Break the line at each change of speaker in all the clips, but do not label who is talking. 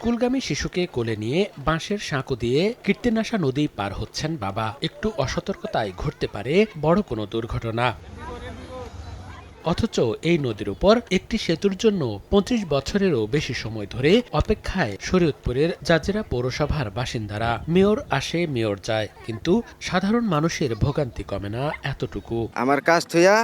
স্কুলগামী শিশুকে কোলে নিয়ে বাঁশের সাঁকো দিয়ে কীর্তিনাশা নদী পার হচ্ছেন বাবা। একটু অসতর্কতায় ঘটতে পারে বড় কোনো দুর্ঘটনা। অথচ এই নদীর উপর একটি সেতুর জন্য ২৫ বছরেরও বেশি সময় ধরে অপেক্ষায় শরীয়তপুরের জাজিরা পৌরসভার বাসিন্দারা। মেয়র আসে, মেয়র যায়, কিন্তু সাধারণ মানুষের ভোগান্তি কমে না এতটুকু।
আমার কাজ থইয়া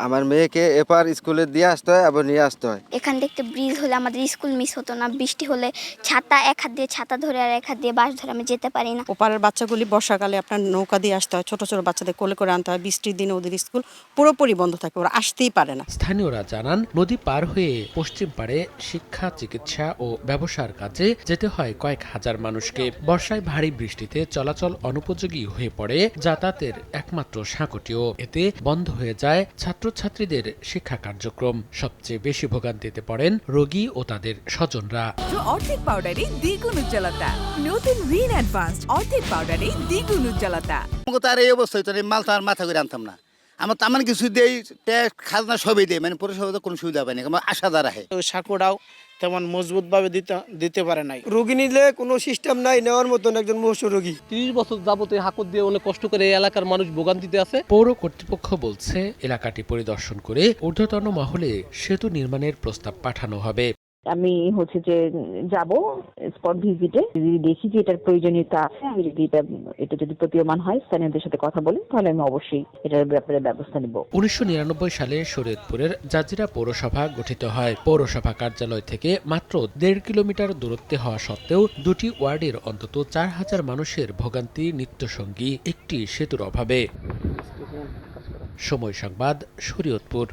আমার মেয়েকে এপার স্কুলে দিয়ে আসতে হয়, আবার নিয়ে আসতে হয়।
এখান থেকে ব্রিজ হলে আমাদের স্কুল মিস হতো না। বৃষ্টি হলে ছাতা এক হাত দিয়ে ছাতা ধরে আর এক হাত দিয়ে বাস ধরে আমি যেতে পারি না।
ওপারের বাচ্চাগুলি বর্ষাকালে আপনার নৌকা দিয়ে আসতে হয়, ছোট ছোট বাচ্চাদের কোলে করে আনতে হয়। বৃষ্টির দিনে ওদের স্কুল পুরোপুরি বন্ধ থাকে, ওরা আসতেই পারে না।
স্থানীয়রা জানান, নদী পার হয়ে পশ্চিম পাড়ে শিক্ষা, চিকিৎসা ও ব্যবসার কাজে যেতে হয় কয়েক হাজার মানুষকে। বর্ষায় ভারী বৃষ্টিতে চলাচল অনুপযোগী হয়ে পড়ে যাতায়াতের একমাত্র সাঁকোটিও। এতে বন্ধ হয়ে যায় ছাত্রছাত্রীদের শিক্ষা কার্যক্রম। সবচেয়ে বেশি ভোগান্তিতে পড়েন রোগী ও তাদের স্বজনরা।
অর্ধেক পাউডারে দ্বিগুণ উজ্জ্বলতা। নতুন রিন অ্যাডভান্সড অর্ধেক পাউডারে দ্বিগুণ উজ্জ্বলতা।
তার এই অবস্থায় তো মাল তো আর মাথা করে আনতাম না। আমার তামান কিছু দেই, ট্যাক্স খাজনা সবই দেয়, মানে পৌরসভা কোনো সুবিধা পায়নি, আমার আশাদার রাখে।
সাঁকোটাও তেমন মজবুত ভাবে দিতে পারে নাই।
রোগী নিলে কোনো সিস্টেম নাই নেওয়ার মতন, একজন মুমূর্ষু রোগী।
৩০ বছর যাবতীয় হাঁকর দিয়ে অনেক কষ্ট করে এই এলাকার মানুষ ভোগান্তিতে আছে।
পৌর কর্তৃপক্ষ বলছে, এলাকাটি পরিদর্শন করে ঊর্ধ্বতন মহলে সেতু নির্মাণের প্রস্তাব পাঠানো হবে।
আমি যে যাব স্পট ভিজিটে, যদি দেখি যে এটার প্রয়োজনীয়তা আছে, আমি যদি এটা যদি প্রতীয়মান হয় স্থানীয়দের সাথে কথা বলি, তাহলে আমি অবশ্যই এটার ব্যাপারে ব্যবস্থা নিব।
১৯৯৯ সালে শরীয়তপুরের জাজিরা পৌরসভা গঠিত হয়। পৌরসভা কার্যালয় থেকে মাত্র ১.৫ কিলোমিটার দূরত্বে হওয়া সত্ত্বেও দুটি ওয়ার্ডের অন্তত ৪,০০০ মানুষের ভোগান্তি নিত্যসঙ্গী একটি সেতুর অভাবে। সময় সংবাদ, শরীয়তপুর।